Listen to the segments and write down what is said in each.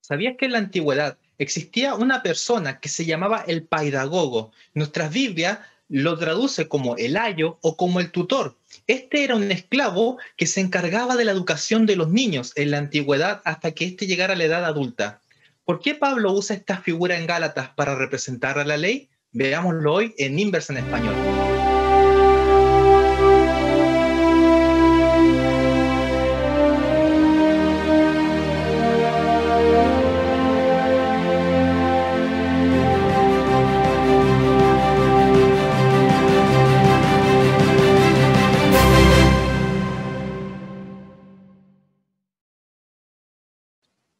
¿Sabías que en la antigüedad existía una persona que se llamaba el paidagogo? Nuestras Biblias lo traduce como el ayo o como el tutor. Este era un esclavo que se encargaba de la educación de los niños en la antigüedad hasta que éste llegara a la edad adulta. ¿Por qué Pablo usa esta figura en Gálatas para representar a la ley? Veámoslo hoy en Inverso en Español.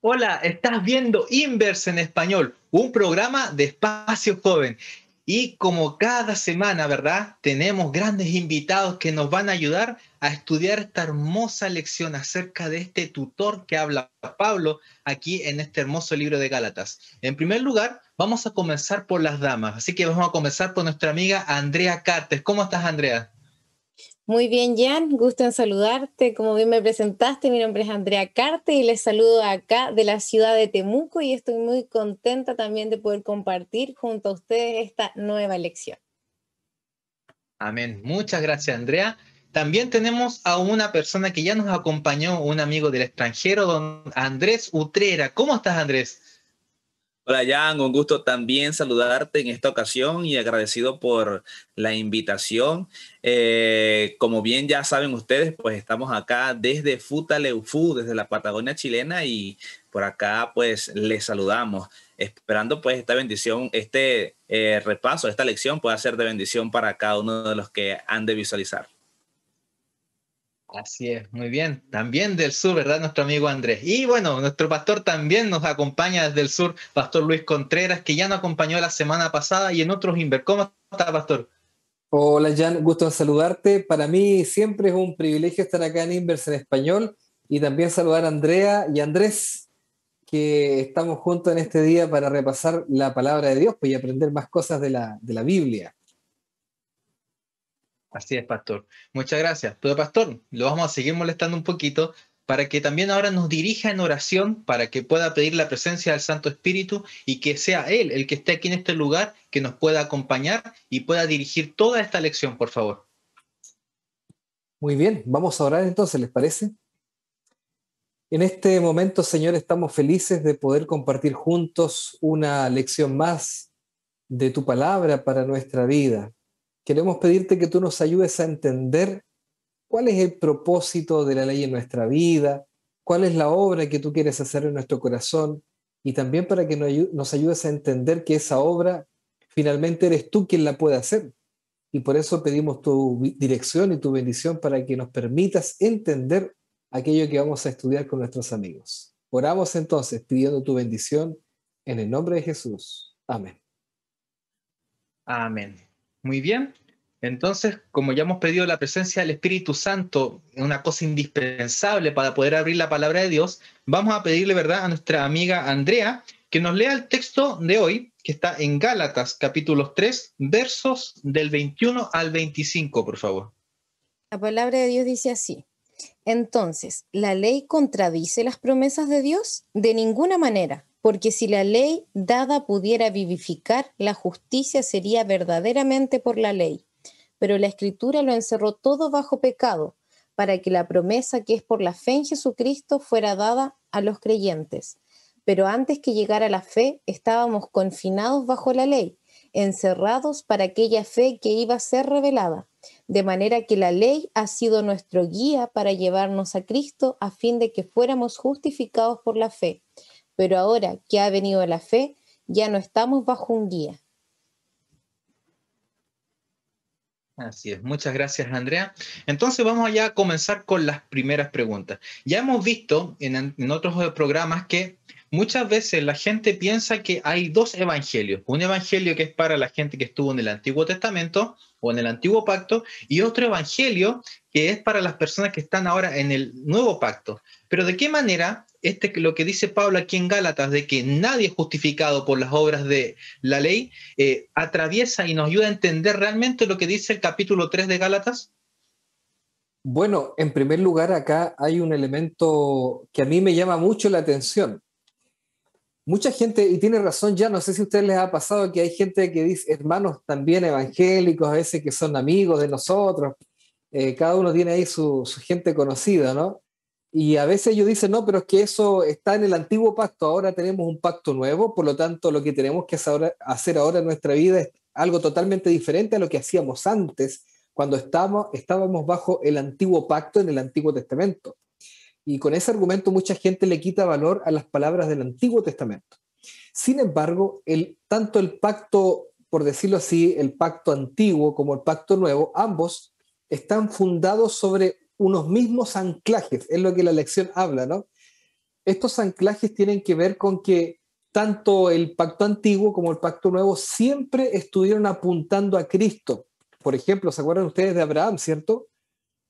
Hola, estás viendo Inverse en Español, un programa de Espacio Joven. Y como cada semana, ¿verdad? Tenemos grandes invitados que nos van a ayudar a estudiar esta hermosa lección acerca de este tutor que habla Pablo aquí en este hermoso libro de Gálatas. En primer lugar, vamos a comenzar por las damas. Así que vamos a comenzar por nuestra amiga Andrea Cartes. ¿Cómo estás, Andrea? Muy bien, Jan, gusto en saludarte. Como bien me presentaste, mi nombre es Andrea Carte y les saludo acá de la ciudad de Temuco y estoy muy contenta también de poder compartir junto a ustedes esta nueva lección. Amén. Muchas gracias, Andrea. También tenemos a una persona que ya nos acompañó, un amigo del extranjero, don Andrés Utrera. ¿Cómo estás, Andrés? Hola Jan, un gusto también saludarte en esta ocasión y agradecido por la invitación. Como bien ya saben ustedes, pues estamos acá desde Futaleufú, desde la Patagonia chilena y por acá pues les saludamos, esperando pues esta bendición, repaso, esta lección pueda ser de bendición para cada uno de los que han de visualizar. Así es, muy bien. También del sur, ¿verdad? Nuestro amigo Andrés. Y bueno, nuestro pastor también nos acompaña desde el sur, Pastor Luis Contreras, que ya nos acompañó la semana pasada y en otros Inver. ¿Cómo está, Pastor? Hola Jan, gusto en saludarte. Para mí siempre es un privilegio estar acá en Inverse en Español y también saludar a Andrea y Andrés, que estamos juntos en este día para repasar la palabra de Dios pues, y aprender más cosas de la Biblia. Así es, Pastor. Muchas gracias. Pero, Pastor, lo vamos a seguir molestando un poquito para que también ahora nos dirija en oración, para que pueda pedir la presencia del Santo Espíritu y que sea Él el que esté aquí en este lugar, que nos pueda acompañar y pueda dirigir toda esta lección, por favor. Muy bien, vamos a orar entonces, ¿les parece? En este momento, Señor, estamos felices de poder compartir juntos una lección más de tu palabra para nuestra vida. Queremos pedirte que tú nos ayudes a entender cuál es el propósito de la ley en nuestra vida, cuál es la obra que tú quieres hacer en nuestro corazón y también para que nos ayudes a entender que esa obra finalmente eres tú quien la puede hacer. Y por eso pedimos tu dirección y tu bendición para que nos permitas entender aquello que vamos a estudiar con nuestros amigos. Oramos entonces pidiendo tu bendición en el nombre de Jesús. Amén. Amén. Muy bien. Entonces, como ya hemos pedido la presencia del Espíritu Santo, una cosa indispensable para poder abrir la palabra de Dios, vamos a pedirle, ¿verdad?, a nuestra amiga Andrea que nos lea el texto de hoy, que está en Gálatas, capítulo 3, versos del 21 al 25, por favor. La palabra de Dios dice así: entonces, ¿la ley contradice las promesas de Dios? De ninguna manera, porque si la ley dada pudiera vivificar, la justicia sería verdaderamente por la ley. Pero la Escritura lo encerró todo bajo pecado, para que la promesa que es por la fe en Jesucristo fuera dada a los creyentes. Pero antes que llegara la fe, estábamos confinados bajo la ley, encerrados para aquella fe que iba a ser revelada. De manera que la ley ha sido nuestro guía para llevarnos a Cristo a fin de que fuéramos justificados por la fe. Pero ahora que ha venido la fe, ya no estamos bajo un guía. Así es, muchas gracias, Andrea. Entonces vamos allá a comenzar con las primeras preguntas. Ya hemos visto en otros programas que muchas veces la gente piensa que hay dos evangelios. Un evangelio que es para la gente que estuvo en el Antiguo Testamento o en el Antiguo Pacto y otro evangelio que es para las personas que están ahora en el Nuevo Pacto. Pero ¿de qué manera lo que dice Pablo aquí en Gálatas de que nadie es justificado por las obras de la ley atraviesa y nos ayuda a entender realmente lo que dice el capítulo 3 de Gálatas? Bueno, en primer lugar, acá hay un elemento que a mí me llama mucho la atención. Mucha gente, y tiene razón ya, no sé si a ustedes les ha pasado que hay gente que dice, hermanos también evangélicos, a veces que son amigos de nosotros, cada uno tiene ahí su gente conocida, ¿no? Y a veces ellos dicen, no, pero es que eso está en el antiguo pacto, ahora tenemos un pacto nuevo, por lo tanto lo que tenemos que hacer ahora en nuestra vida es algo totalmente diferente a lo que hacíamos antes, cuando estábamos bajo el antiguo pacto en el Antiguo Testamento. Y con ese argumento mucha gente le quita valor a las palabras del Antiguo Testamento. Sin embargo, tanto el pacto, por decirlo así, el pacto antiguo como el pacto nuevo, ambos están fundados sobre unos mismos anclajes, es lo que la lección habla, ¿no? Estos anclajes tienen que ver con que tanto el pacto antiguo como el pacto nuevo siempre estuvieron apuntando a Cristo. Por ejemplo, ¿se acuerdan ustedes de Abraham, cierto?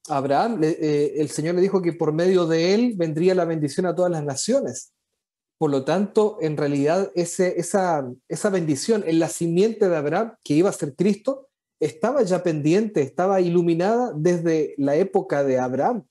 Abraham, el Señor le dijo que por medio de él vendría la bendición a todas las naciones. Por lo tanto, en realidad, esa bendición en la simiente de Abraham, que iba a ser Cristo, estaba ya pendiente, estaba iluminada desde la época de Abraham,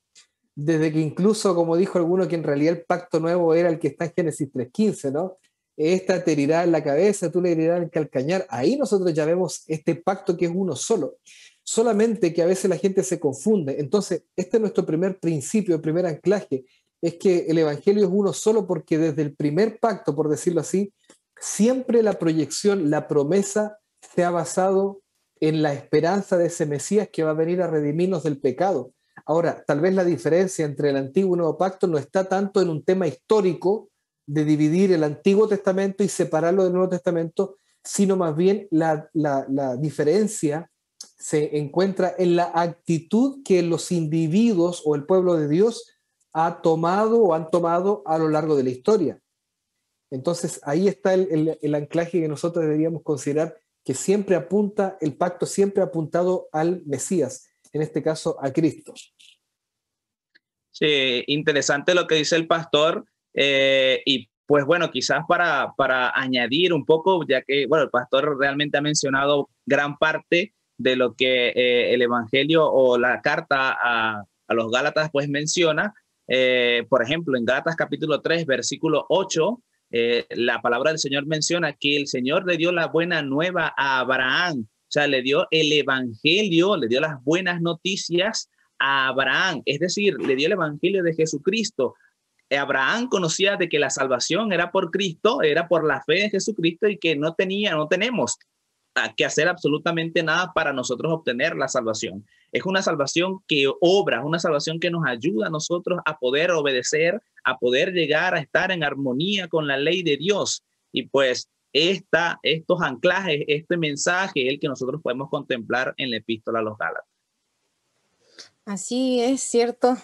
desde que incluso, como dijo alguno, que en realidad el pacto nuevo era el que está en Génesis 3:15, ¿no? Esta te herirá en la cabeza, tú le herirás en el calcañar. Ahí nosotros ya vemos este pacto que es uno solo. Solamente que a veces la gente se confunde. Entonces, este es nuestro primer principio, el primer anclaje, es que el Evangelio es uno solo porque desde el primer pacto, por decirlo así, siempre la proyección, la promesa se ha basado en la esperanza de ese Mesías que va a venir a redimirnos del pecado. Ahora, tal vez la diferencia entre el Antiguo y el Nuevo Pacto no está tanto en un tema histórico de dividir el Antiguo Testamento y separarlo del Nuevo Testamento, sino más bien la diferencia se encuentra en la actitud que los individuos o el pueblo de Dios ha tomado o han tomado a lo largo de la historia. Entonces, ahí está el anclaje que nosotros deberíamos considerar, que siempre apunta, el pacto siempre ha apuntado al Mesías, en este caso a Cristo. Sí, interesante lo que dice el pastor. Y pues bueno, quizás para añadir un poco, ya que bueno, el pastor realmente ha mencionado gran parte de lo que el Evangelio o la carta a los Gálatas pues menciona. Por ejemplo, en Gálatas capítulo 3, versículo 8, la palabra del Señor menciona que el Señor le dio la buena nueva a Abraham, o sea, le dio el Evangelio, le dio las buenas noticias a Abraham, es decir, le dio el Evangelio de Jesucristo. Abraham conocía de que la salvación era por Cristo, era por la fe en Jesucristo y que no tenemos que hacer absolutamente nada para nosotros obtener la salvación. Es una salvación que obra, es una salvación que nos ayuda a nosotros a poder obedecer, a poder llegar a estar en armonía con la ley de Dios. Y pues estos anclajes, este mensaje es el que nosotros podemos contemplar en la epístola a los Gálatas. Así es cierto.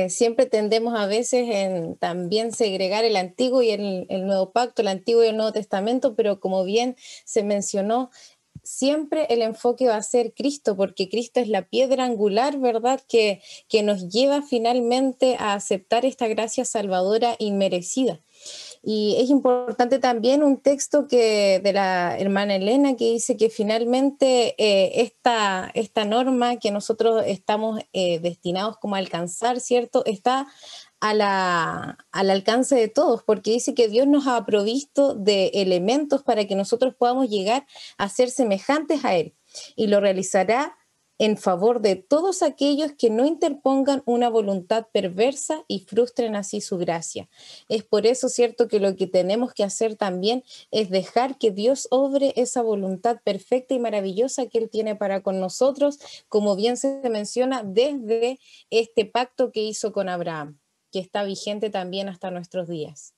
Siempre tendemos a veces en también segregar el Antiguo y el Nuevo Pacto, el Antiguo y el Nuevo Testamento, pero como bien se mencionó, siempre el enfoque va a ser Cristo, porque Cristo es la piedra angular, ¿verdad?, que nos lleva finalmente a aceptar esta gracia salvadora inmerecida. Y es importante también un texto de la hermana Elena que dice que finalmente esta norma que nosotros estamos destinados como a alcanzar, ¿cierto?, está al alcance de todos, porque dice que Dios nos ha provisto de elementos para que nosotros podamos llegar a ser semejantes a Él, y lo realizará en favor de todos aquellos que no interpongan una voluntad perversa y frustren así su gracia. Es por eso, cierto, que lo que tenemos que hacer también es dejar que Dios obre esa voluntad perfecta y maravillosa que Él tiene para con nosotros, como bien se menciona desde este pacto que hizo con Abraham, que está vigente también hasta nuestros días.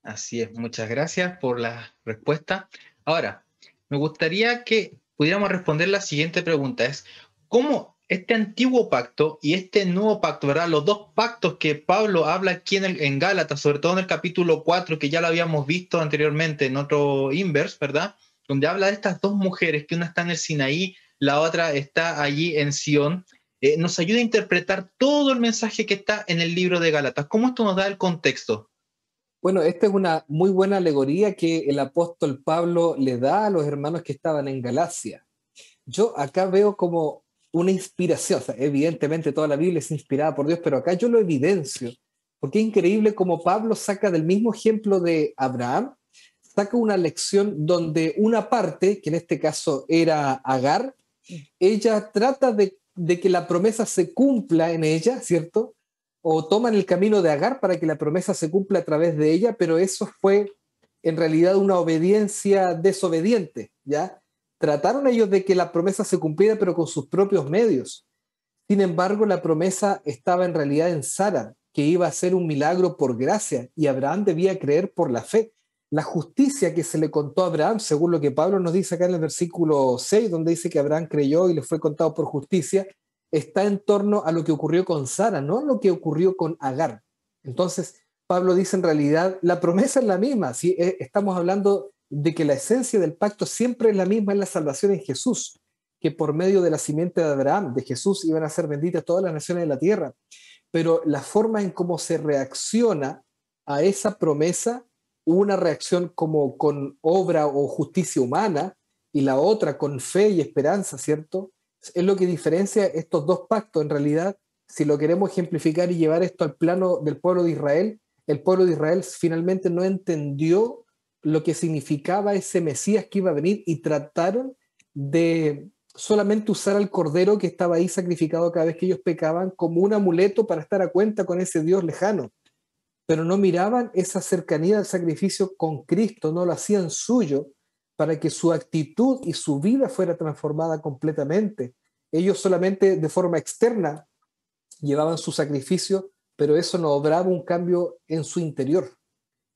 Así es, muchas gracias por la respuesta. Ahora, me gustaría que pudiéramos responder la siguiente pregunta, es ¿cómo este antiguo pacto y este nuevo pacto, ¿verdad? Los dos pactos que Pablo habla aquí en Gálatas, sobre todo en el capítulo 4, que ya lo habíamos visto anteriormente en otro inverse, ¿verdad? Donde habla de estas dos mujeres, que una está en el Sinaí, la otra está allí en Sión, nos ayuda a interpretar todo el mensaje que está en el libro de Gálatas. ¿Cómo esto nos da el contexto? Bueno, esta es una muy buena alegoría que el apóstol Pablo le da a los hermanos que estaban en Galacia. Yo acá veo como una inspiración, o sea, evidentemente toda la Biblia es inspirada por Dios, pero acá yo lo evidencio porque es increíble cómo Pablo saca del mismo ejemplo de Abraham, saca una lección donde una parte, que en este caso era Agar, ella trata de que la promesa se cumpla en ella, ¿cierto? O toman el camino de Agar para que la promesa se cumpla a través de ella, pero eso fue en realidad una obediencia desobediente, ¿ya? Trataron ellos de que la promesa se cumpliera, pero con sus propios medios. Sin embargo, la promesa estaba en realidad en Sara, que iba a ser un milagro por gracia, y Abraham debía creer por la fe. La justicia que se le contó a Abraham, según lo que Pablo nos dice acá en el versículo 6, donde dice que Abraham creyó y le fue contado por justicia, está en torno a lo que ocurrió con Sara, no lo que ocurrió con Agar. Entonces, Pablo dice en realidad, la promesa es la misma, ¿sí? Estamos hablando de que la esencia del pacto siempre es la misma, es la salvación en Jesús, que por medio de la simiente de Abraham, de Jesús, iban a ser benditas todas las naciones de la tierra. Pero la forma en cómo se reacciona a esa promesa, una reacción como con obra o justicia humana y la otra con fe y esperanza, ¿cierto? Es lo que diferencia estos dos pactos. En realidad, si lo queremos ejemplificar y llevar esto al plano del pueblo de Israel, el pueblo de Israel finalmente no entendió lo que significaba ese Mesías que iba a venir y trataron de solamente usar al cordero que estaba ahí sacrificado cada vez que ellos pecaban como un amuleto para estar a cuenta con ese Dios lejano, pero no miraban esa cercanía del sacrificio con Cristo, no lo hacían suyo para que su actitud y su vida fuera transformada completamente. Ellos solamente de forma externa llevaban su sacrificio, pero eso no obraba un cambio en su interior.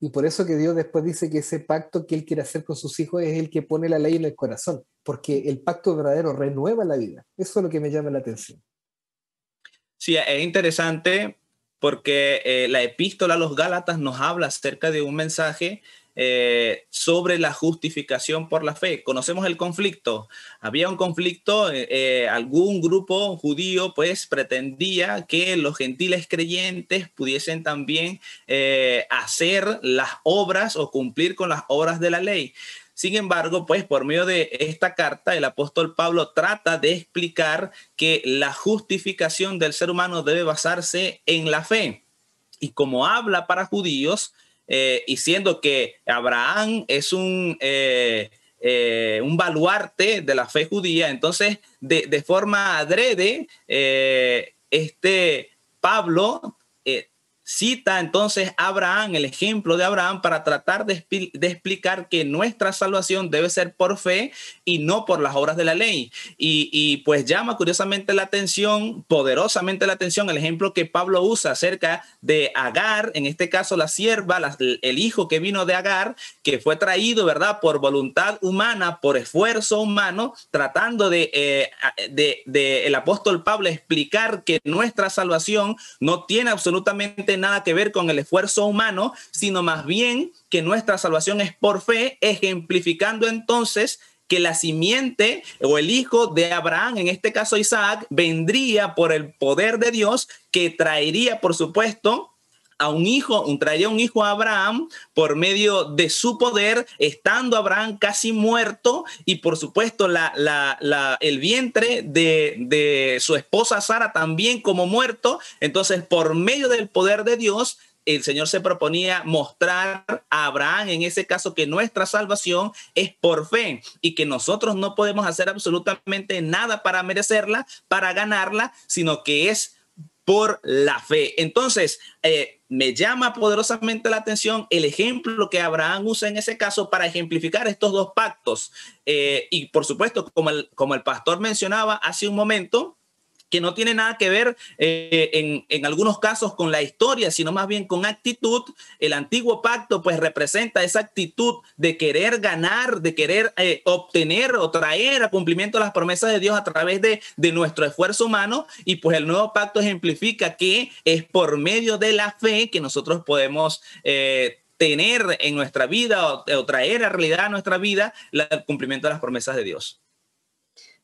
Y por eso que Dios después dice que ese pacto que Él quiere hacer con sus hijos es el que pone la ley en el corazón, porque el pacto verdadero renueva la vida. Eso es lo que me llama la atención. Sí, es interesante porque la epístola a los Gálatas nos habla acerca de un mensaje sobre la justificación por la fe. Conocemos el conflicto. Había un conflicto, algún grupo judío pues pretendía que los gentiles creyentes pudiesen también hacer las obras o cumplir con las obras de la ley. Sin embargo, pues por medio de esta carta, el apóstol Pablo trata de explicar que la justificación del ser humano debe basarse en la fe. Y como habla para judíos, y siendo que Abraham es un baluarte de la fe judía, entonces de forma adrede, Pablo cita entonces a Abraham, el ejemplo de Abraham, para tratar de explicar que nuestra salvación debe ser por fe y no por las obras de la ley. Y pues llama curiosamente la atención, poderosamente la atención, el ejemplo que Pablo usa acerca de Agar, en este caso la sierva, el hijo que vino de Agar, que fue traído, ¿verdad?, por voluntad humana, por esfuerzo humano, tratando de el apóstol Pablo explicar que nuestra salvación no tiene absolutamente nada que ver con el esfuerzo humano, sino más bien que nuestra salvación es por fe, ejemplificando entonces que la simiente o el hijo de Abraham, en este caso Isaac, vendría por el poder de Dios, que traería, por supuesto, traería un hijo a Abraham por medio de su poder, estando Abraham casi muerto, y por supuesto el vientre de su esposa Sara también como muerto. Entonces, por medio del poder de Dios, el Señor se proponía mostrar a Abraham, en ese caso, que nuestra salvación es por fe y que nosotros no podemos hacer absolutamente nada para merecerla, para ganarla, sino que es por la fe. Entonces, me llama poderosamente la atención el ejemplo que Abraham usa en ese caso para ejemplificar estos dos pactos. Y por supuesto, como el pastor mencionaba hace un momento, que no tiene nada que ver en algunos casos con la historia, sino más bien con actitud. El antiguo pacto pues representa esa actitud de querer ganar, de querer obtener o traer a cumplimiento las promesas de Dios a través de nuestro esfuerzo humano, y pues el nuevo pacto ejemplifica que es por medio de la fe que nosotros podemos tener en nuestra vida o traer a realidad a nuestra vida el cumplimiento de las promesas de Dios.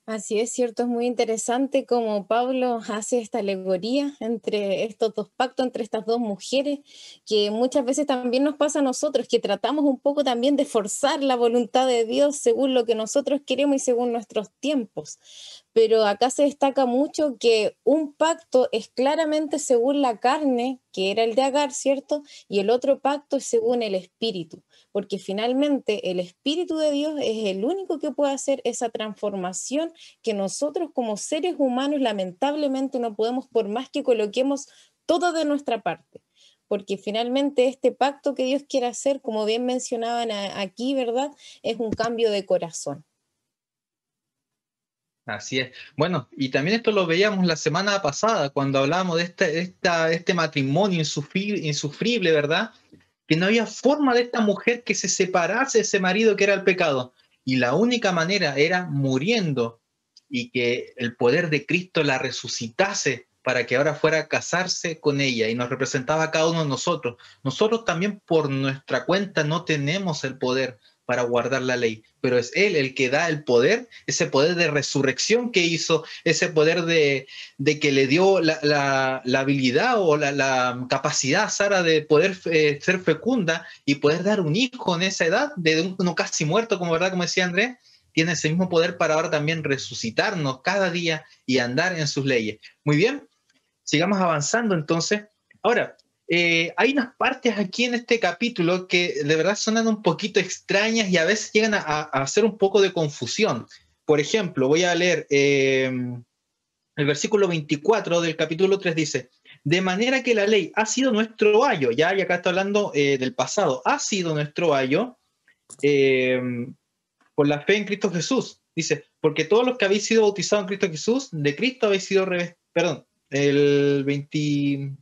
Así es cierto, es muy interesante cómo Pablo hace esta alegoría entre estos dos pactos, entre estas dos mujeres, que muchas veces también nos pasa a nosotros, que tratamos un poco también de forzar la voluntad de Dios según lo que nosotros queremos y según nuestros tiempos. pero acá se destaca mucho que un pacto es claramente según la carne, que era el de Agar, ¿cierto? Y el otro pacto es según el espíritu, porque finalmente el espíritu de Dios es el único que puede hacer esa transformación que nosotros como seres humanos lamentablemente no podemos, por más que coloquemos todo de nuestra parte. Porque finalmente este pacto que Dios quiere hacer, como bien mencionaban aquí, ¿verdad? Es un cambio de corazón. Así es. Bueno, y también esto lo veíamos la semana pasada cuando hablábamos de este matrimonio insufrible, ¿verdad? Que no había forma de esta mujer que se separase de ese marido que era el pecado. Y la única manera era muriendo y que el poder de Cristo la resucitase para que ahora fuera a casarse con ella y nos representaba a cada uno de nosotros. Nosotros también por nuestra cuenta no tenemos el poder para guardar la ley, pero es Él el que da el poder, ese poder de resurrección que hizo, ese poder de que le dio la habilidad o la capacidad a Sara de poder ser fecunda y poder dar un hijo en esa edad, de uno casi muerto, como verdad, como decía Andrés, tiene ese mismo poder para ahora también resucitarnos cada día y andar en sus leyes. Muy bien, sigamos avanzando entonces. Ahora, hay unas partes aquí en este capítulo que de verdad suenan un poquito extrañas y a veces llegan a hacer un poco de confusión. Por ejemplo, voy a leer el versículo 24 del capítulo 3 dice, de manera que la ley ha sido nuestro ayo, y acá está hablando del pasado, ha sido nuestro ayo por la fe en Cristo Jesús. Dice, porque todos los que habéis sido bautizados en Cristo Jesús, de Cristo habéis sido perdón, el 20,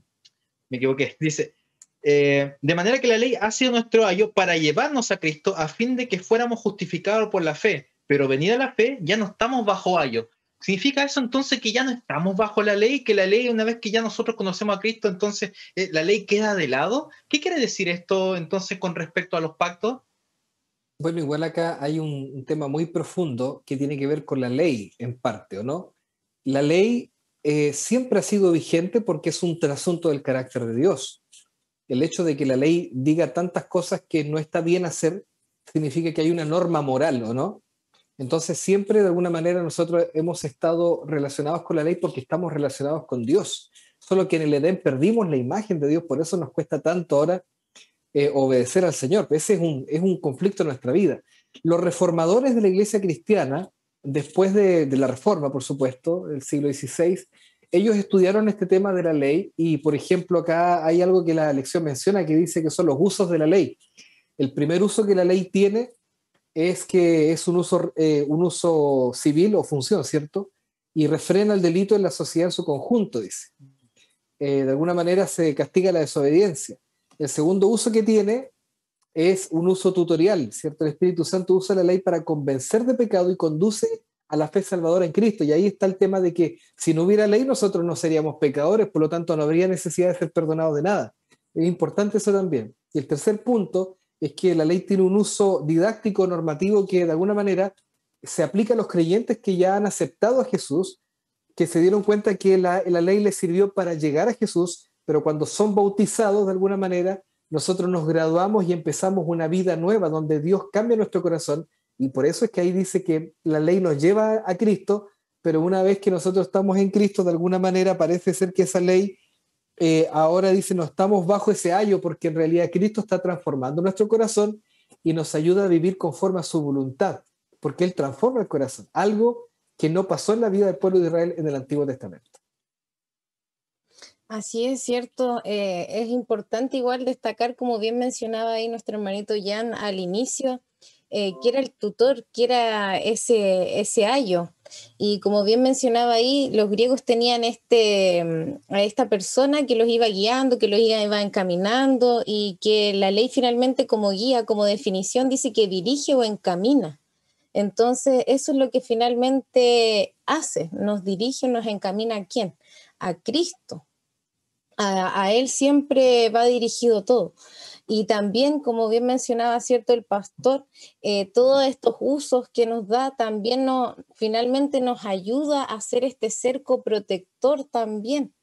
me equivoqué, dice, de manera que la ley ha sido nuestro ayo para llevarnos a Cristo a fin de que fuéramos justificados por la fe, pero venida la fe ya no estamos bajo ayo. ¿Significa eso entonces que ya no estamos bajo la ley? Que la ley, una vez que ya nosotros conocemos a Cristo, entonces la ley queda de lado. ¿Qué quiere decir esto entonces con respecto a los pactos? Bueno, igual acá hay un tema muy profundo que tiene que ver con la ley en parte, ¿o no? La ley siempre ha sido vigente porque es un trasunto del carácter de Dios. El hecho de que la ley diga tantas cosas que no está bien hacer significa que hay una norma moral, ¿o no? Entonces siempre de alguna manera nosotros hemos estado relacionados con la ley porque estamos relacionados con Dios. Solo que en el Edén perdimos la imagen de Dios, por eso nos cuesta tanto ahora obedecer al Señor. Ese es un conflicto en nuestra vida. Los reformadores de la iglesia cristiana, después de la reforma, por supuesto, del siglo XVI, ellos estudiaron este tema de la ley y, por ejemplo, acá hay algo que la lección menciona que dice que son los usos de la ley. El primer uso que la ley tiene es que es un uso civil o función, ¿cierto? Y refrena el delito en la sociedad en su conjunto, dice. De alguna manera se castiga la desobediencia. El segundo uso que tiene es un uso tutorial, ¿cierto? El Espíritu Santo usa la ley para convencer de pecado y conduce a la fe salvadora en Cristo. Y ahí está el tema de que si no hubiera ley, nosotros no seríamos pecadores, por lo tanto no habría necesidad de ser perdonados de nada. Es importante eso también. Y el tercer punto es que la ley tiene un uso didáctico normativo que de alguna manera se aplica a los creyentes que ya han aceptado a Jesús, que se dieron cuenta que la ley les sirvió para llegar a Jesús, pero cuando son bautizados de alguna manera, nosotros nos graduamos y empezamos una vida nueva donde Dios cambia nuestro corazón, y por eso es que ahí dice que la ley nos lleva a Cristo, pero una vez que nosotros estamos en Cristo, de alguna manera parece ser que esa ley ahora dice no estamos bajo ese ayo, porque en realidad Cristo está transformando nuestro corazón y nos ayuda a vivir conforme a su voluntad, porque Él transforma el corazón, algo que no pasó en la vida del pueblo de Israel en el Antiguo Testamento. Así es cierto, es importante igual destacar, como bien mencionaba ahí nuestro hermanito Jan al inicio, que era el tutor, que era ese ayo. Y como bien mencionaba ahí, los griegos tenían a esta persona que los iba guiando, que los iba encaminando y que la ley finalmente como guía, como definición, dice que dirige o encamina. Entonces, eso es lo que finalmente hace, nos dirige, nos encamina ¿a quién? A Cristo. A Él siempre va dirigido todo. Y también, como bien mencionaba, ¿cierto? El pastor, todos estos usos que nos da también finalmente nos ayuda a hacer este cerco protector también.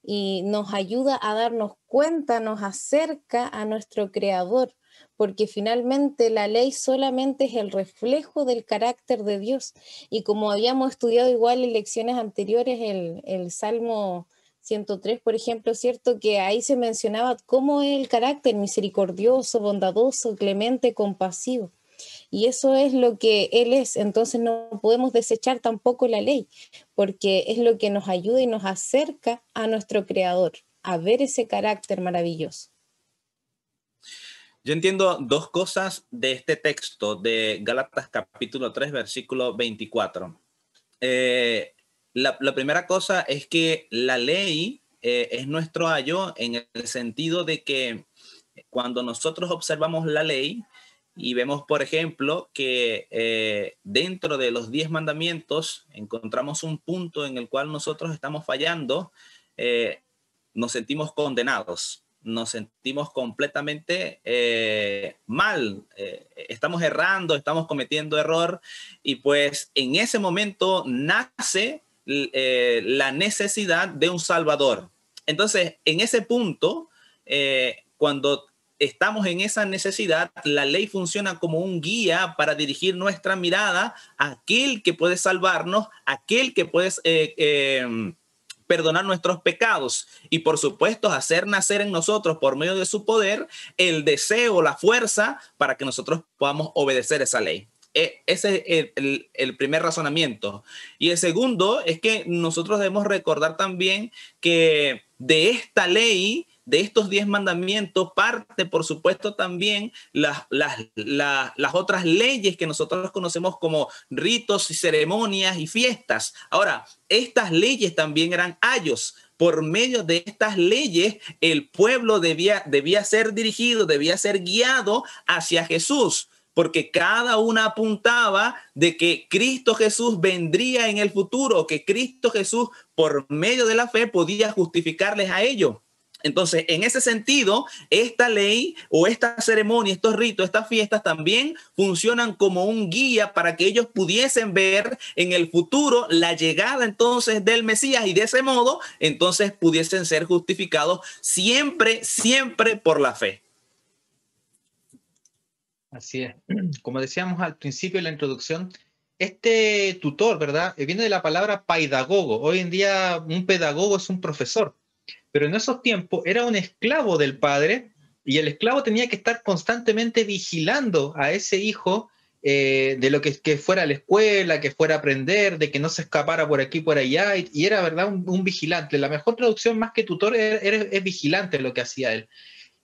Y nos ayuda a darnos cuenta, nos acerca a nuestro Creador, porque finalmente la ley solamente es el reflejo del carácter de Dios. Y como habíamos estudiado igual en lecciones anteriores, el Salmo 103, por ejemplo, ¿cierto? Que ahí se mencionaba cómo es el carácter misericordioso, bondadoso, clemente, compasivo. Y eso es lo que Él es. Entonces no podemos desechar tampoco la ley, porque es lo que nos ayuda y nos acerca a nuestro Creador, a ver ese carácter maravilloso. Yo entiendo dos cosas de este texto de Gálatas capítulo 3, versículo 24. La primera cosa es que la ley es nuestro ayo en el sentido de que cuando nosotros observamos la ley y vemos, por ejemplo, que dentro de los 10 mandamientos encontramos un punto en el cual nosotros estamos fallando, nos sentimos condenados. Nos sentimos completamente mal, estamos errando, estamos cometiendo error, y pues en ese momento nace la necesidad de un Salvador. Entonces, en ese punto, cuando estamos en esa necesidad, la ley funciona como un guía para dirigir nuestra mirada a aquel que puede salvarnos, aquel que puede perdonar nuestros pecados y, por supuesto, hacer nacer en nosotros, por medio de su poder, el deseo, la fuerza para que nosotros podamos obedecer esa ley. Ese es el primer razonamiento. Y el segundo es que nosotros debemos recordar también que de esta ley, de estos 10 mandamientos, parte, por supuesto, también las otras leyes que nosotros conocemos como ritos y ceremonias y fiestas. Ahora, estas leyes también eran ayos. Por medio de estas leyes, el pueblo debía ser dirigido, debía ser guiado hacia Jesús, porque cada una apuntaba de que Cristo Jesús vendría en el futuro, que Cristo Jesús, por medio de la fe, podía justificarles a ellos. Entonces, en ese sentido, esta ley o esta ceremonia, estos ritos, estas fiestas también funcionan como un guía para que ellos pudiesen ver en el futuro la llegada entonces del Mesías, y de ese modo entonces pudiesen ser justificados siempre, siempre por la fe. Así es. Como decíamos al principio de la introducción, este tutor, ¿verdad? Viene de la palabra paidagogo. Hoy en día un pedagogo es un profesor, pero en esos tiempos era un esclavo del padre, y el esclavo tenía que estar constantemente vigilando a ese hijo de lo que fuera a la escuela, que fuera a aprender, de que no se escapara por aquí por allá, y era, ¿verdad?, un vigilante. La mejor traducción más que tutor es vigilante lo que hacía él.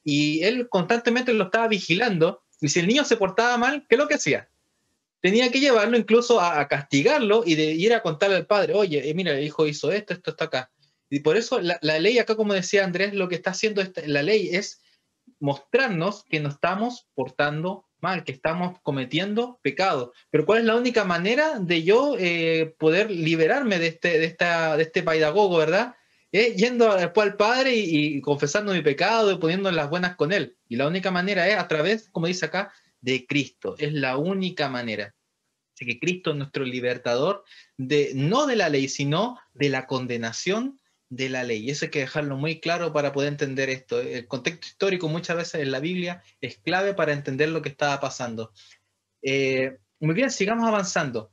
Y él constantemente lo estaba vigilando, y si el niño se portaba mal, ¿qué es lo que hacía? Tenía que llevarlo incluso a castigarlo y de ir a contarle al padre, oye, mira, el hijo hizo esto está acá. Y por eso la ley acá, como decía Andrés, lo que está haciendo la ley es mostrarnos que nos estamos portando mal, que estamos cometiendo pecado. Pero ¿cuál es la única manera de yo poder liberarme de este pedagogo, ¿verdad? Yendo después al Padre y confesando mi pecado y poniendo las buenas con Él. Y la única manera es a través, como dice acá, de Cristo. Es la única manera. Así que Cristo es nuestro libertador, no de la ley, sino de la condenación de la ley. Y eso hay que dejarlo muy claro para poder entender esto. El contexto histórico muchas veces en la Biblia es clave para entender lo que estaba pasando. Muy bien, sigamos avanzando.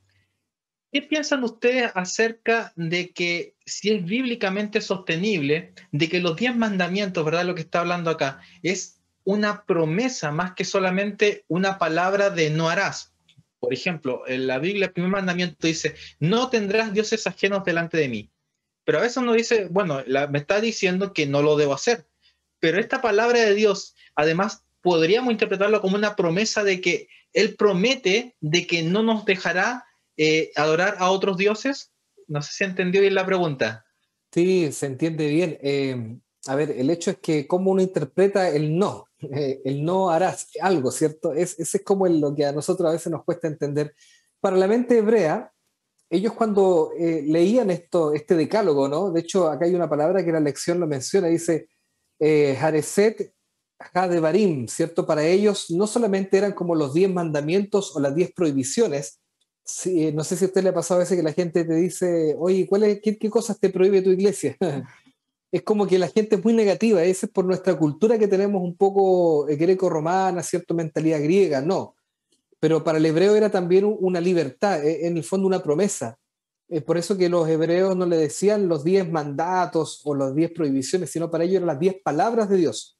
¿Qué piensan ustedes acerca de que si es bíblicamente sostenible, de que los 10 mandamientos, ¿verdad? Lo que está hablando acá, es una promesa más que solamente una palabra de no harás. Por ejemplo, en la Biblia el primer mandamiento dice, no tendrás dioses ajenos delante de mí. Pero a veces uno dice, bueno, me está diciendo que no lo debo hacer. Pero esta palabra de Dios, además, podríamos interpretarlo como una promesa de que Él promete de que no nos dejará adorar a otros dioses. No sé si entendió bien la pregunta. Sí, se entiende bien. A ver, el hecho es que cómo uno interpreta el no harás algo, ¿cierto? Ese es como lo que a nosotros a veces nos cuesta entender. Para la mente hebrea, ellos cuando leían este decálogo, ¿no? De hecho, acá hay una palabra que la lección lo menciona, dice Hareset Hadebarim, ¿cierto? Para ellos no solamente eran como los 10 mandamientos o las 10 prohibiciones. Sí, no sé si a usted le ha pasado a veces que la gente te dice, oye, ¿qué cosas te prohíbe tu iglesia? es como que la gente es muy negativa. Ese es por nuestra cultura que tenemos un poco greco-romana, cierta mentalidad griega, no. Pero para el hebreo era también una libertad, en el fondo una promesa. Es por eso que los hebreos no le decían los 10 mandatos o las 10 prohibiciones, sino para ellos eran las 10 palabras de Dios,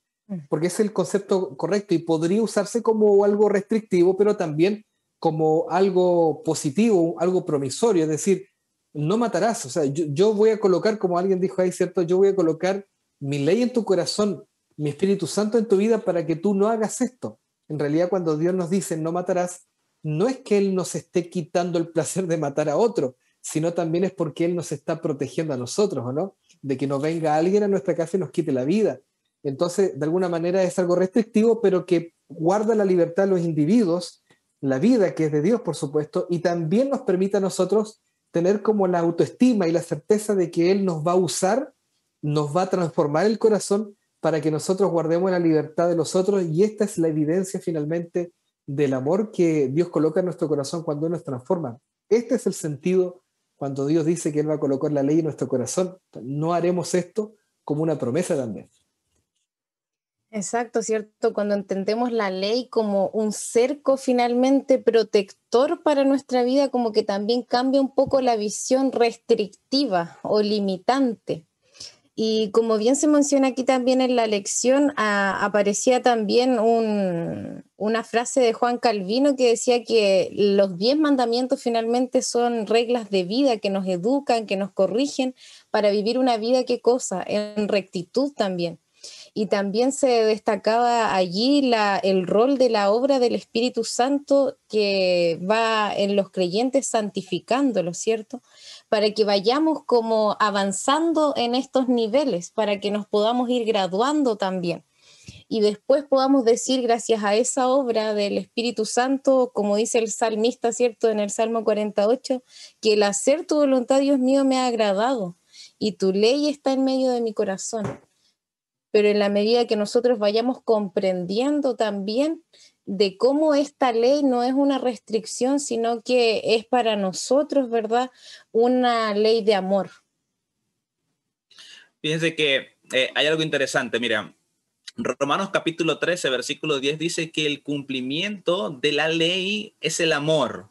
porque es el concepto correcto y podría usarse como algo restrictivo, pero también como algo positivo, algo promisorio, es decir, no matarás. O sea, yo voy a colocar, como alguien dijo ahí, ¿cierto? Yo voy a colocar mi ley en tu corazón, mi Espíritu Santo en tu vida para que tú no hagas esto. En realidad, cuando Dios nos dice no matarás, no es que Él nos esté quitando el placer de matar a otro, sino también es porque Él nos está protegiendo a nosotros, ¿o no? De que no venga alguien a nuestra casa y nos quite la vida. Entonces, de alguna manera es algo restrictivo, pero que guarda la libertad de los individuos, la vida que es de Dios, por supuesto, y también nos permite a nosotros tener como la autoestima y la certeza de que Él nos va a usar, nos va a transformar el corazón para que nosotros guardemos la libertad de los otros, y esta es la evidencia finalmente del amor que Dios coloca en nuestro corazón cuando Él nos transforma. Este es el sentido cuando Dios dice que Él va a colocar la ley en nuestro corazón. No haremos esto como una promesa también. Exacto, ¿cierto? Cuando entendemos la ley como un cerco finalmente protector para nuestra vida, como que también cambia un poco la visión restrictiva o limitante. Y como bien se menciona aquí también en la lección, aparecía también una frase de Juan Calvino que decía que los 10 mandamientos finalmente son reglas de vida que nos educan, que nos corrigen para vivir una vida, ¿qué cosa? En rectitud también. Y también se destacaba allí el rol de la obra del Espíritu Santo que va en los creyentes santificándolos, ¿cierto? Para que vayamos como avanzando en estos niveles, para que nos podamos ir graduando también. Y después podamos decir, gracias a esa obra del Espíritu Santo, como dice el salmista, ¿cierto? En el Salmo 48, que el hacer tu voluntad, Dios mío, me ha agradado y tu ley está en medio de mi corazón. Pero en la medida que nosotros vayamos comprendiendo también de cómo esta ley no es una restricción, sino que es para nosotros, ¿verdad? Una ley de amor. Fíjense que hay algo interesante, mira, Romanos capítulo 13, versículo 10 dice que el cumplimiento de la ley es el amor.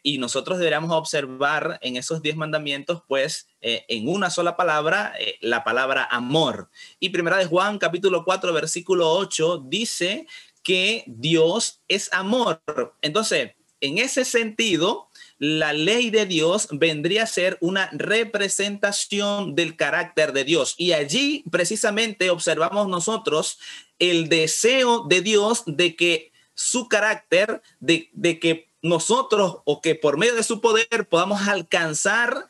Y nosotros deberíamos observar en esos 10 mandamientos, pues, en una sola palabra, la palabra amor. Y primera de Juan, capítulo 4, versículo 8, dice que Dios es amor. Entonces, en ese sentido, la ley de Dios vendría a ser una representación del carácter de Dios. Y allí, precisamente, observamos nosotros el deseo de Dios de que su carácter, de que nosotros o que por medio de su poder podamos alcanzar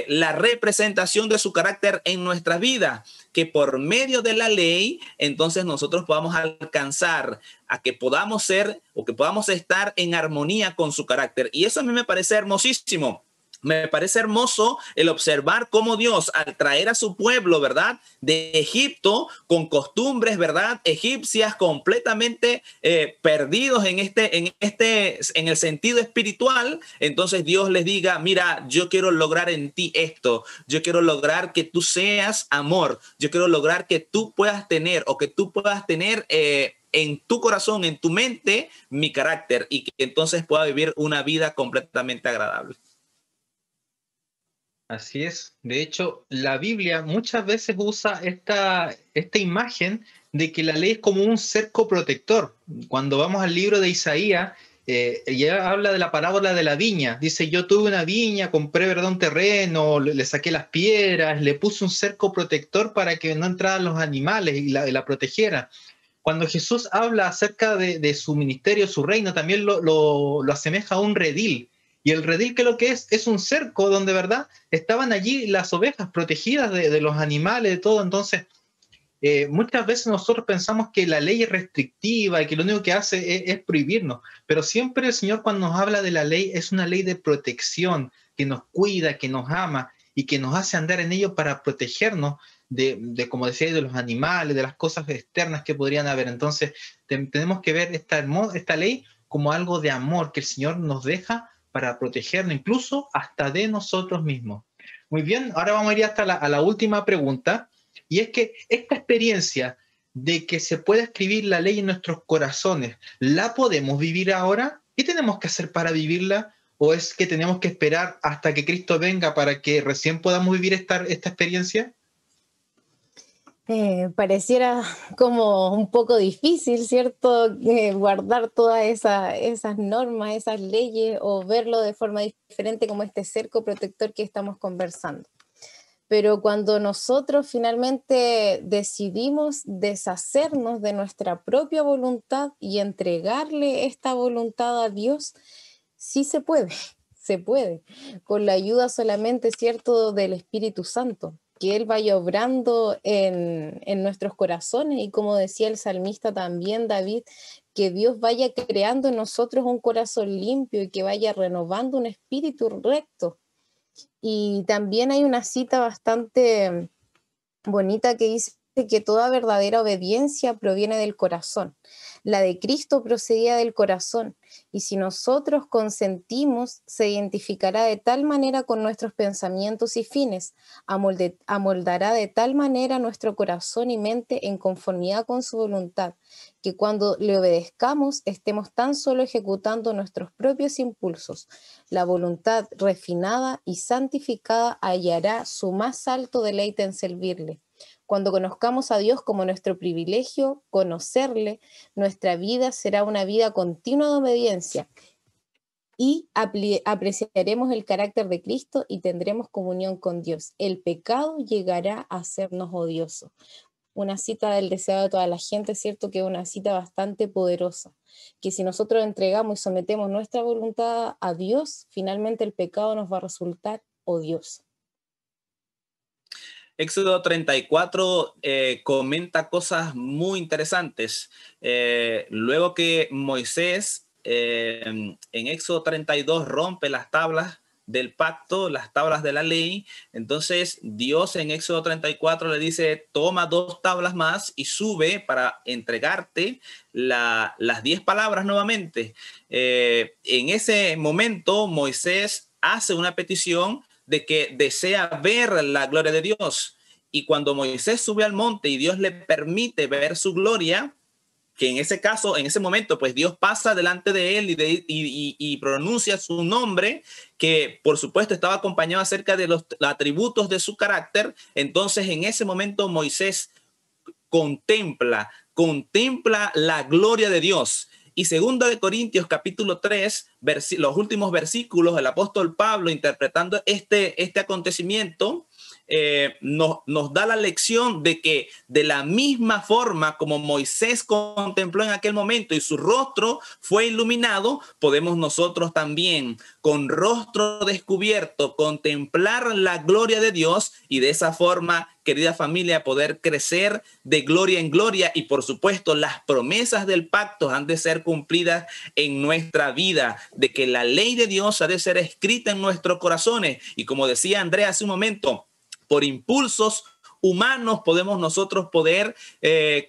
la representación de su carácter en nuestra vida, que por medio de la ley entonces nosotros podamos alcanzar a que podamos ser o que podamos estar en armonía con su carácter. Y eso a mí me parece hermosísimo. Me parece hermoso el observar cómo Dios, al traer a su pueblo, ¿verdad?, de Egipto, con costumbres, ¿verdad?, egipcias, completamente perdidos en el sentido espiritual, entonces Dios les diga, mira, yo quiero lograr en ti esto, yo quiero lograr que tú seas amor, yo quiero lograr que tú puedas tener en tu corazón, en tu mente, mi carácter, y que entonces pueda vivir una vida completamente agradable. Así es. De hecho, la Biblia muchas veces usa esta imagen de que la ley es como un cerco protector. Cuando vamos al libro de Isaías, ya habla de la parábola de la viña. Dice, yo tuve una viña, compré, ¿verdad?, un terreno, le saqué las piedras, le puse un cerco protector para que no entraran los animales y la protegiera. Cuando Jesús habla acerca de su ministerio, su reino, también lo asemeja a un redil. Y el redil, que lo que es un cerco donde, ¿verdad?, estaban allí las ovejas protegidas de los animales, de todo. Entonces, muchas veces nosotros pensamos que la ley es restrictiva y que lo único que hace es prohibirnos. Pero siempre el Señor, cuando nos habla de la ley, es una ley de protección, que nos cuida, que nos ama y que nos hace andar en ello para protegernos de, como decía, de los animales, de las cosas externas que podrían haber. Entonces, tenemos que ver esta ley como algo de amor que el Señor nos deja para protegernos, incluso hasta de nosotros mismos. Muy bien, ahora vamos a ir hasta a la última pregunta, y es que esta experiencia de que se pueda escribir la ley en nuestros corazones, ¿la podemos vivir ahora? ¿Qué tenemos que hacer para vivirla? ¿O es que tenemos que esperar hasta que Cristo venga para que recién podamos vivir esta experiencia? Pareciera como un poco difícil, ¿cierto? Guardar todas esas normas, esas leyes o verlo de forma diferente como este cerco protector que estamos conversando. Pero cuando nosotros finalmente decidimos deshacernos de nuestra propia voluntad y entregarle esta voluntad a Dios, sí se puede, se puede, con la ayuda solamente, ¿cierto?, del Espíritu Santo, que Él vaya obrando en nuestros corazones y como decía el salmista también, David, que Dios vaya creando en nosotros un corazón limpio y que vaya renovando un espíritu recto. Y también hay una cita bastante bonita que dice que toda verdadera obediencia proviene del corazón. La de Cristo procedía del corazón, y si nosotros consentimos, se identificará de tal manera con nuestros pensamientos y fines, amoldará de tal manera nuestro corazón y mente en conformidad con su voluntad, que cuando le obedezcamos estemos tan solo ejecutando nuestros propios impulsos. La voluntad refinada y santificada hallará su más alto deleite en servirle. Cuando conozcamos a Dios como nuestro privilegio, conocerle, nuestra vida será una vida continua de obediencia y apreciaremos el carácter de Cristo y tendremos comunión con Dios. El pecado llegará a hacernos odiosos. Una cita del deseo de toda la gente, es cierto que es una cita bastante poderosa, que si nosotros entregamos y sometemos nuestra voluntad a Dios, finalmente el pecado nos va a resultar odioso. Éxodo 34 comenta cosas muy interesantes. Luego que Moisés en Éxodo 32 rompe las tablas del pacto, las tablas de la ley, entonces Dios en Éxodo 34 le dice, toma 2 tablas más y sube para entregarte las 10 palabras nuevamente. En ese momento Moisés hace una petición de que desea ver la gloria de Dios. Y cuando Moisés sube al monte y Dios le permite ver su gloria, que en ese caso, en ese momento, pues Dios pasa delante de él y pronuncia su nombre, que por supuesto estaba acompañado acerca de los atributos de su carácter. Entonces, en ese momento, Moisés contempla la gloria de Dios. Y 2 de Corintios capítulo 3, los últimos versículos, el apóstol Pablo interpretando este acontecimiento, nos da la lección de que de la misma forma como Moisés contempló en aquel momento y su rostro fue iluminado, podemos nosotros también con rostro descubierto contemplar la gloria de Dios y de esa forma, querida familia, poder crecer de gloria en gloria y por supuesto las promesas del pacto han de ser cumplidas en nuestra vida, de que la ley de Dios ha de ser escrita en nuestros corazones y como decía Andrea hace un momento, por impulsos humanos podemos nosotros poder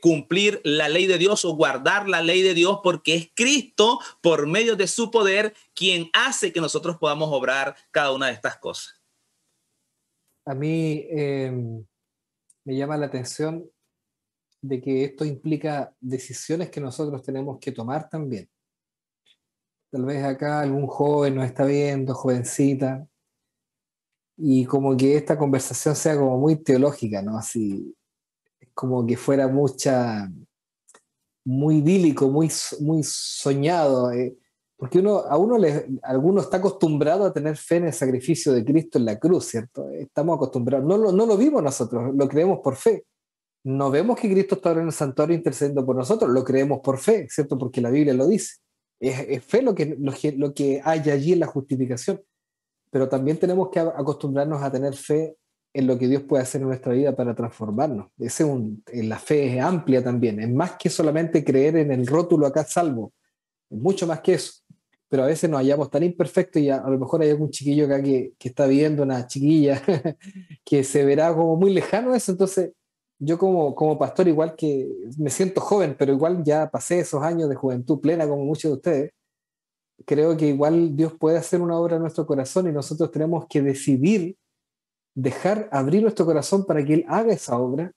cumplir la ley de Dios o guardar la ley de Dios porque es Cristo por medio de su poder quien hace que nosotros podamos obrar cada una de estas cosas. A mí me llama la atención de que esto implica decisiones que nosotros tenemos que tomar también. Tal vez acá algún joven nos está viendo, jovencita, y como que esta conversación sea como muy teológica, ¿no? Así, como que fuera muy idílico, muy soñado, porque alguno está acostumbrado a tener fe en el sacrificio de Cristo en la cruz, ¿cierto? Estamos acostumbrados, no lo vimos nosotros, lo creemos por fe. No vemos que Cristo está ahora en el santuario intercediendo por nosotros, lo creemos por fe, ¿cierto? Porque la Biblia lo dice. Es fe lo que hay allí en la justificación. Pero también tenemos que acostumbrarnos a tener fe en lo que Dios puede hacer en nuestra vida para transformarnos. La fe es amplia también, es más que solamente creer en el rótulo acá salvo, es mucho más que eso. Pero a veces nos hallamos tan imperfectos y a lo mejor hay algún chiquillo acá que está viendo, una chiquilla, que se verá como muy lejano eso. Entonces, yo como pastor, igual que me siento joven, pero igual ya pasé esos años de juventud plena como muchos de ustedes, creo que igual Dios puede hacer una obra en nuestro corazón y nosotros tenemos que decidir dejar abrir nuestro corazón para que Él haga esa obra,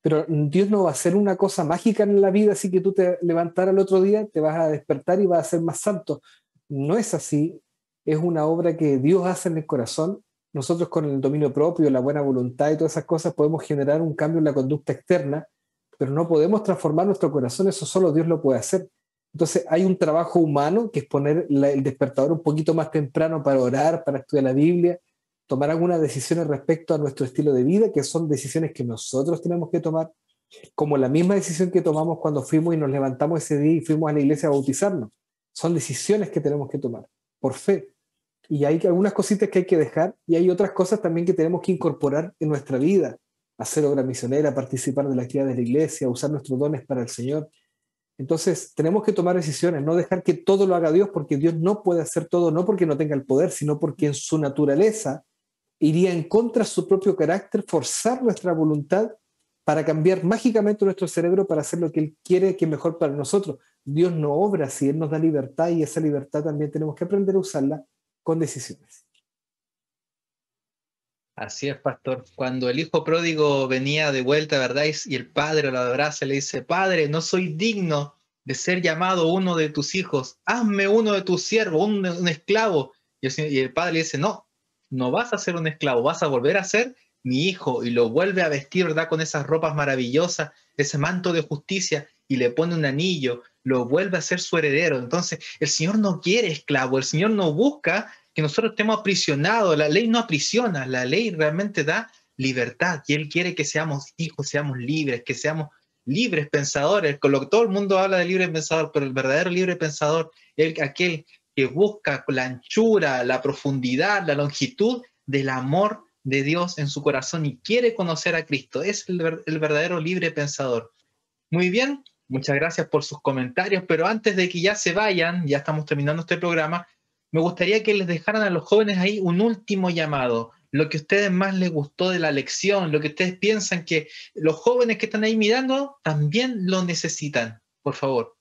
pero Dios no va a hacer una cosa mágica en la vida, así que tú te levantar al otro día, te vas a despertar y vas a ser más santo. No es así, es una obra que Dios hace en el corazón. Nosotros con el dominio propio, la buena voluntad y todas esas cosas podemos generar un cambio en la conducta externa, pero no podemos transformar nuestro corazón, eso solo Dios lo puede hacer. Entonces hay un trabajo humano que es poner el despertador un poquito más temprano para orar, para estudiar la Biblia, tomar algunas decisiones respecto a nuestro estilo de vida, que son decisiones que nosotros tenemos que tomar, como la misma decisión que tomamos cuando fuimos y nos levantamos ese día y fuimos a la iglesia a bautizarnos. Son decisiones que tenemos que tomar por fe. Y hay algunas cositas que hay que dejar y hay otras cosas también que tenemos que incorporar en nuestra vida. Hacer obra misionera, participar de las actividades de la iglesia, usar nuestros dones para el Señor. Entonces tenemos que tomar decisiones, no dejar que todo lo haga Dios, porque Dios no puede hacer todo, no porque no tenga el poder, sino porque en su naturaleza iría en contra de su propio carácter, forzar nuestra voluntad para cambiar mágicamente nuestro cerebro para hacer lo que Él quiere que es mejor para nosotros. Dios no obra así, Él nos da libertad y esa libertad también tenemos que aprender a usarla con decisiones. Así es, pastor. Cuando el hijo pródigo venía de vuelta, ¿verdad? Y el padre lo abraza y le dice, Padre, no soy digno de ser llamado uno de tus hijos. Hazme uno de tus siervos, un esclavo. Y el padre le dice, no, no vas a ser un esclavo, vas a volver a ser mi hijo. Y lo vuelve a vestir, ¿verdad? Con esas ropas maravillosas, ese manto de justicia, y le pone un anillo, lo vuelve a ser su heredero. Entonces, el Señor no quiere esclavo, el Señor no busca que nosotros estemos aprisionados. La ley no aprisiona, la ley realmente da libertad y Él quiere que seamos hijos, seamos libres, que seamos libres pensadores. Con lo que todo el mundo habla de libre pensador, pero el verdadero libre pensador es aquel que busca la anchura, la profundidad, la longitud del amor de Dios en su corazón y quiere conocer a Cristo. Es el verdadero libre pensador. Muy bien, muchas gracias por sus comentarios, pero antes de que ya se vayan, ya estamos terminando este programa, me gustaría que les dejaran a los jóvenes ahí un último llamado, lo que a ustedes más les gustó de la lección, lo que ustedes piensan que los jóvenes que están ahí mirando también lo necesitan. Por favor.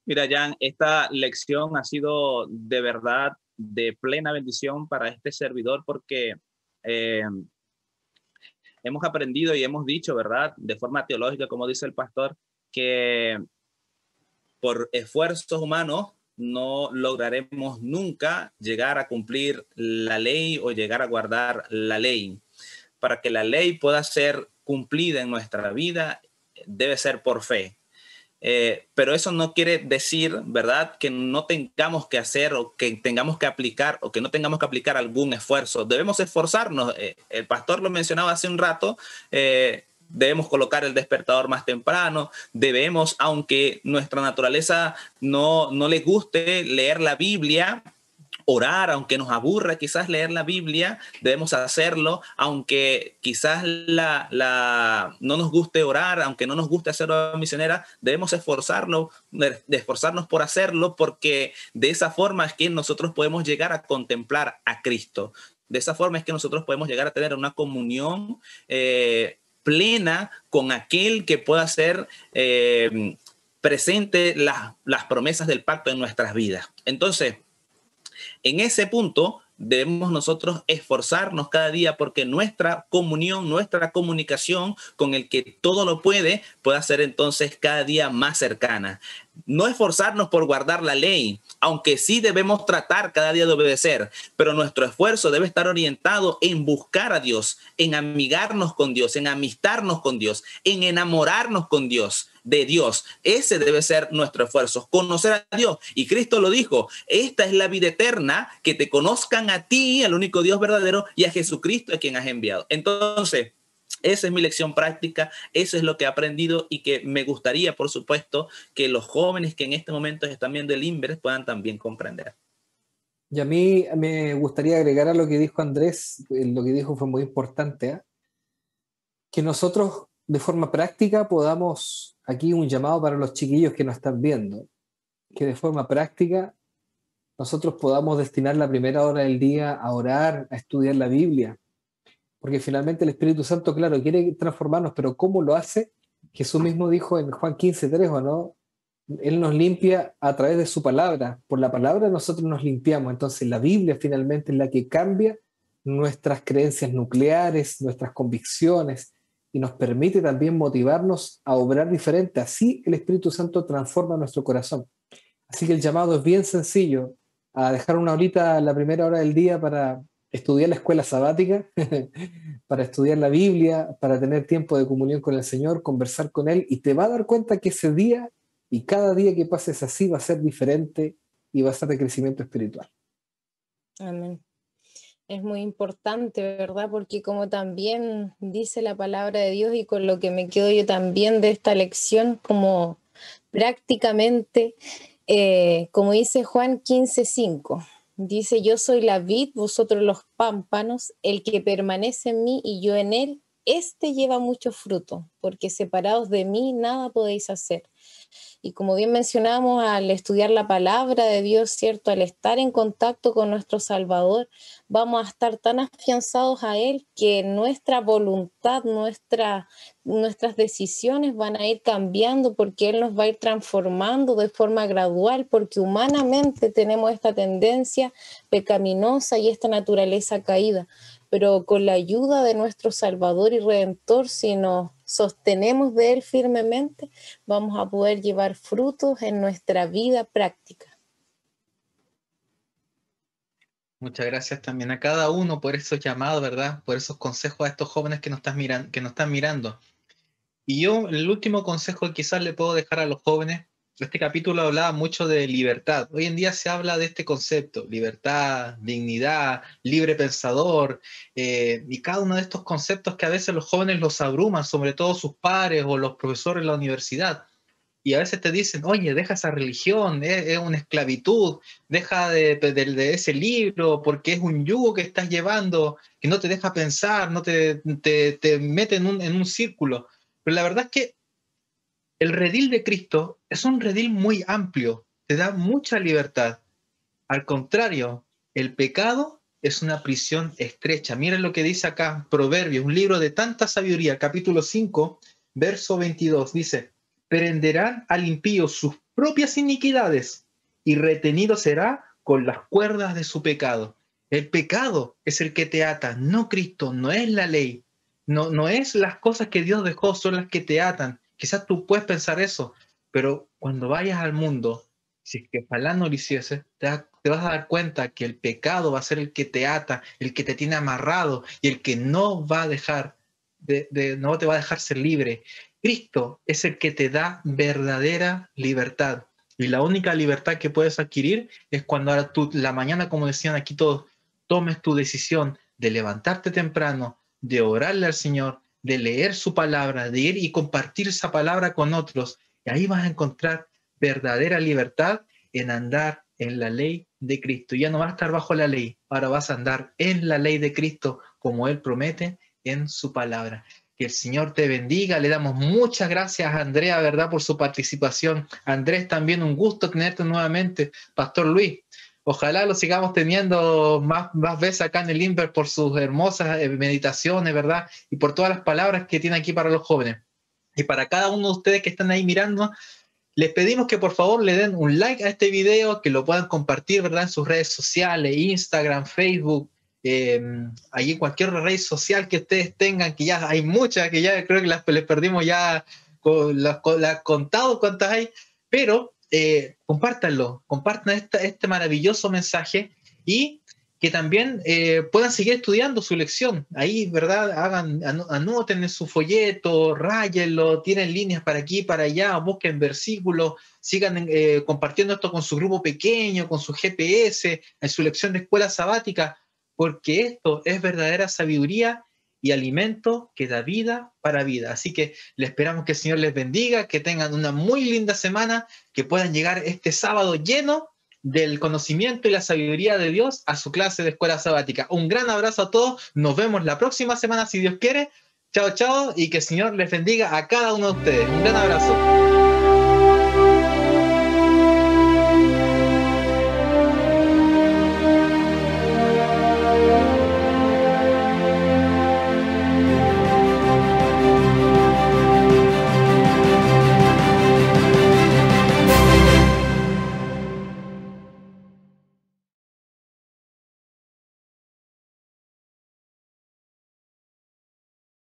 Mira, Jan, esta lección ha sido de verdad de plena bendición para este servidor porque hemos aprendido y hemos dicho, ¿verdad? De forma teológica, como dice el pastor, que por esfuerzos humanos no lograremos nunca llegar a cumplir la ley o llegar a guardar la ley. Para que la ley pueda ser cumplida en nuestra vida, debe ser por fe. Pero eso no quiere decir, ¿verdad?, que no tengamos que hacer o que tengamos que aplicar o que no tengamos que aplicar algún esfuerzo. Debemos esforzarnos. El pastor lo mencionaba hace un rato. Debemos colocar el despertador más temprano, debemos, aunque nuestra naturaleza no le guste leer la Biblia, orar, aunque nos aburra quizás leer la Biblia, debemos hacerlo, aunque quizás no nos guste orar, aunque no nos guste hacer obra misionera, debemos esforzarnos por hacerlo, porque de esa forma es que nosotros podemos llegar a contemplar a Cristo. De esa forma es que nosotros podemos llegar a tener una comunión plena con aquel que pueda hacer presente las promesas del pacto en nuestras vidas. Entonces, en ese punto debemos nosotros esforzarnos cada día porque nuestra comunión, nuestra comunicación con el que todo lo pueda ser entonces cada día más cercana. No esforzarnos por guardar la ley, aunque sí debemos tratar cada día de obedecer, pero nuestro esfuerzo debe estar orientado en buscar a Dios, en amigarnos con Dios, en amistarnos con Dios, en enamorarnos con Dios, de Dios. Ese debe ser nuestro esfuerzo, conocer a Dios. Y Cristo lo dijo, esta es la vida eterna, que te conozcan a ti, al único Dios verdadero, y a Jesucristo a quien has enviado. Entonces, esa es mi lección práctica, eso es lo que he aprendido y que me gustaría, por supuesto, que los jóvenes que en este momento están viendo el Inveres puedan también comprender. Y a mí me gustaría agregar a lo que dijo Andrés, lo que dijo fue muy importante, que nosotros de forma práctica podamos, aquí un llamado para los chiquillos que nos están viendo, que de forma práctica nosotros podamos destinar la primera hora del día a orar, a estudiar la Biblia, porque finalmente el Espíritu Santo, claro, quiere transformarnos, pero ¿cómo lo hace? Jesús mismo dijo en Juan 15:3, ¿o no? Él nos limpia a través de su palabra. Por la palabra nosotros nos limpiamos. Entonces la Biblia finalmente es la que cambia nuestras creencias nucleares, nuestras convicciones, y nos permite también motivarnos a obrar diferente. Así el Espíritu Santo transforma nuestro corazón. Así que el llamado es bien sencillo, a dejar una horita, la primera hora del día, para estudiar la escuela sabática, para estudiar la Biblia, para tener tiempo de comunión con el Señor, conversar con Él, y te va a dar cuenta que ese día y cada día que pases así va a ser diferente y va a ser de crecimiento espiritual. Amén. Es muy importante, ¿verdad? Porque como también dice la palabra de Dios, y con lo que me quedo yo también de esta lección, como prácticamente, como dice Juan 15:5, dice: yo soy la vid, vosotros los pámpanos, el que permanece en mí y yo en él, este lleva mucho fruto, porque separados de mí nada podéis hacer. Y como bien mencionamos, al estudiar la palabra de Dios, ¿cierto? Al estar en contacto con nuestro Salvador, vamos a estar tan afianzados a Él que nuestra voluntad, nuestras decisiones van a ir cambiando, porque Él nos va a ir transformando de forma gradual, porque humanamente tenemos esta tendencia pecaminosa y esta naturaleza caída. Pero con la ayuda de nuestro Salvador y Redentor, si nos sostenemos de Él firmemente, vamos a poder llevar frutos en nuestra vida práctica. Muchas gracias también a cada uno por esos llamados, ¿verdad? Por esos consejos a estos jóvenes que nos están mirando. Y yo, el último consejo que quizás le puedo dejar a los jóvenes, este capítulo hablaba mucho de libertad. Hoy en día se habla de este concepto: libertad, dignidad, libre pensador, y cada uno de estos conceptos que a veces los jóvenes los abruman, sobre todo sus padres o los profesores en la universidad. Y a veces te dicen: oye, deja esa religión, es una esclavitud, deja de ese libro, porque es un yugo que estás llevando, que no te deja pensar, no te mete en un círculo. Pero la verdad es que el redil de Cristo es un redil muy amplio, te da mucha libertad. Al contrario, el pecado es una prisión estrecha. Miren lo que dice acá Proverbios, un libro de tanta sabiduría, capítulo 5, verso 22, dice: prenderán al impío sus propias iniquidades, y retenido será con las cuerdas de su pecado. El pecado es el que te ata, no Cristo, no es la ley, no es las cosas que Dios dejó, son las que te atan. Quizás tú puedes pensar eso, pero cuando vayas al mundo, si es que ojalá no lo hiciese, te vas a dar cuenta que el pecado va a ser el que te ata, el que te tiene amarrado y el que no va a dejar, no te va a dejar ser libre. Cristo es el que te da verdadera libertad. Y la única libertad que puedes adquirir es cuando ahora tú, la mañana, como decían aquí todos, tomes tu decisión de levantarte temprano, de orarle al Señor, de leer su palabra, de ir y compartir esa palabra con otros. Y ahí vas a encontrar verdadera libertad en andar en la ley de Cristo. Ya no vas a estar bajo la ley, ahora vas a andar en la ley de Cristo, como Él promete en su palabra. Que el Señor te bendiga. Le damos muchas gracias a Andrea, ¿verdad?, por su participación. Andrés, también un gusto tenerte nuevamente. Pastor Luis, ojalá lo sigamos teniendo más veces acá en el INVER por sus hermosas meditaciones, ¿verdad?, y por todas las palabras que tiene aquí para los jóvenes. Y para cada uno de ustedes que están ahí mirando, les pedimos que por favor le den un like a este video, que lo puedan compartir, ¿verdad?, en sus redes sociales, Instagram, Facebook, allí en cualquier red social que ustedes tengan, que ya hay muchas, que ya creo que les perdimos ya las contado cuántas hay, pero compártanlo, compartan este maravilloso mensaje, y que también puedan seguir estudiando su lección. Ahí, ¿verdad?, anoten en su folleto, ráyenlo, tienen líneas para aquí, para allá, busquen versículos, sigan compartiendo esto con su grupo pequeño, con su GPS, en su lección de escuela sabática, porque esto es verdadera sabiduría y alimento que da vida para vida. Así que le esperamos que el Señor les bendiga, que tengan una muy linda semana, que puedan llegar este sábado lleno del conocimiento y la sabiduría de Dios a su clase de escuela sabática. Un gran abrazo a todos, nos vemos la próxima semana si Dios quiere. Chao, chao, y que el Señor les bendiga a cada uno de ustedes. Un gran abrazo.